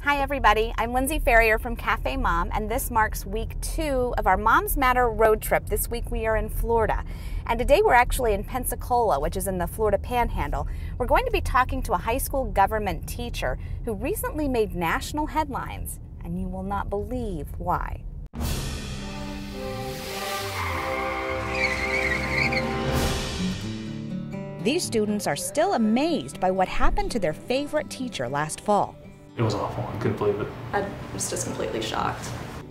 Hi everybody, I'm Lindsay Ferrier from CafeMom, and this marks week 2 of our Moms Matter road trip. This week we are in Florida, and today we're actually in Pensacola, which is in the Florida Panhandle. We're going to be talking to a high school government teacher who recently made national headlines, and you will not believe why. These students are still amazed by what happened to their favorite teacher last fall. It was awful. I couldn't believe it. I was just completely shocked.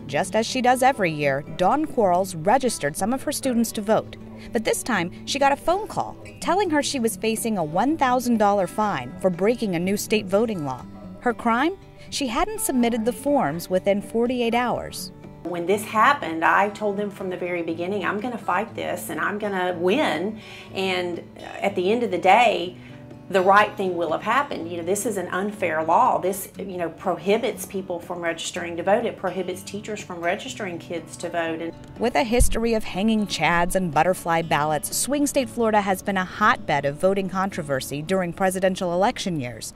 Just as she does every year, Dawn Quarles registered some of her students to vote. But this time, she got a phone call telling her she was facing a $1,000 fine for breaking a new state voting law. Her crime? She hadn't submitted the forms within 48 hours. When this happened, I told them from the very beginning, I'm going to fight this and I'm going to win. And at the end of the day, the right thing will have happened. You know, this is an unfair law. This, prohibits people from registering to vote. It prohibits teachers from registering kids to vote. And with a history of hanging chads and butterfly ballots, swing state Florida has been a hotbed of voting controversy during presidential election years.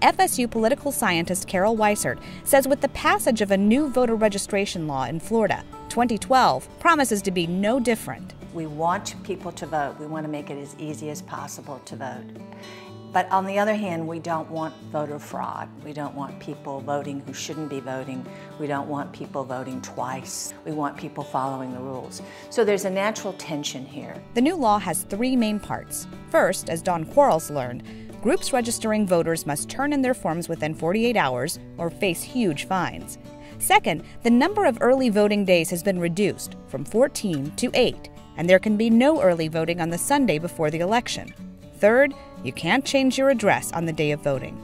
FSU political scientist Carol Weissert says with the passage of a new voter registration law in Florida, 2012 promises to be no different. We want people to vote. We want to make it as easy as possible to vote. But on the other hand, we don't want voter fraud. We don't want people voting who shouldn't be voting. We don't want people voting twice. We want people following the rules. So there's a natural tension here. The new law has 3 main parts. First, as Dawn Quarles learned, groups registering voters must turn in their forms within 48 hours or face huge fines. Second, the number of early voting days has been reduced from 14 to 8, and there can be no early voting on the Sunday before the election. Third, you can't change your address on the day of voting.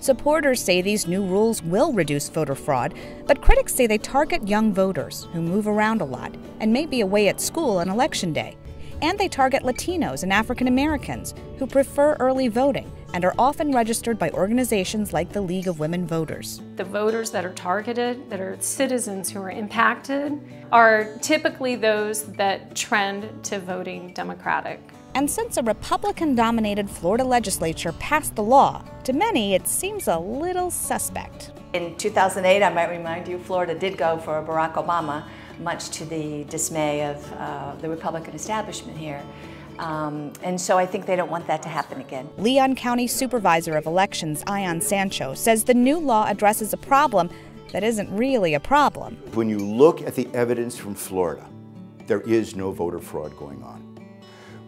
Supporters say these new rules will reduce voter fraud, but critics say they target young voters who move around a lot and may be away at school on Election Day. And they target Latinos and African Americans who prefer early voting and are often registered by organizations like the League of Women Voters. The voters that are targeted, that are citizens who are impacted, are typically those that trend to voting Democratic. And since a Republican-dominated Florida legislature passed the law, to many it seems a little suspect. In 2008, I might remind you, Florida did go for Barack Obama, much to the dismay of the Republican establishment here. And so I think they don't want that to happen again. Leon County Supervisor of Elections, Ion Sancho, says the new law addresses a problem that isn't really a problem. When you look at the evidence from Florida, there is no voter fraud going on.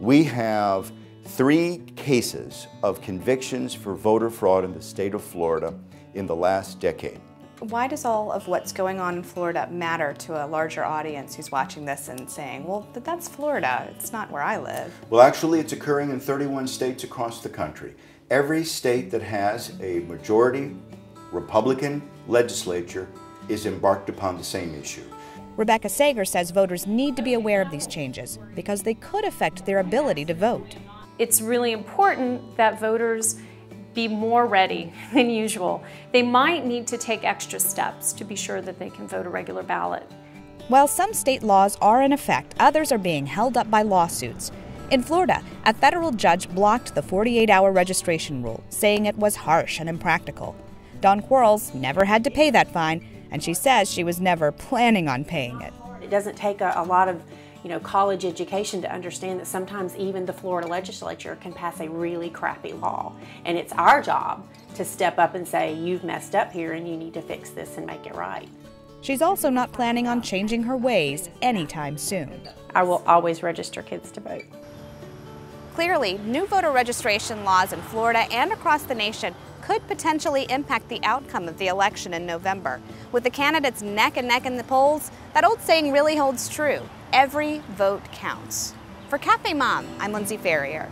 We have 3 cases of convictions for voter fraud in the state of Florida in the last decade. Why does all of what's going on in Florida matter to a larger audience who's watching this and saying, well, that's Florida, it's not where I live? Well, actually, it's occurring in 31 states across the country. Every state that has a majority Republican legislature is embarked upon the same issue. Rebecca Sager says voters need to be aware of these changes because they could affect their ability to vote. It's really important that voters be more ready than usual. They might need to take extra steps to be sure that they can vote a regular ballot. While some state laws are in effect, others are being held up by lawsuits. In Florida, a federal judge blocked the 48-hour registration rule, saying it was harsh and impractical. Dawn Quarles never had to pay that fine, and she says she was never planning on paying it. it doesn't take a lot of college education to understand that sometimes even the Florida legislature can pass a really crappy law. And it's our job to step up and say, you've messed up here and you need to fix this and make it right. She's also not planning on changing her ways anytime soon. I will always register kids to vote. Clearly, new voter registration laws in Florida and across the nation could potentially impact the outcome of the election in November. With the candidates neck and neck in the polls, that old saying really holds true. Every vote counts. For CafeMom, I'm Lindsay Ferrier.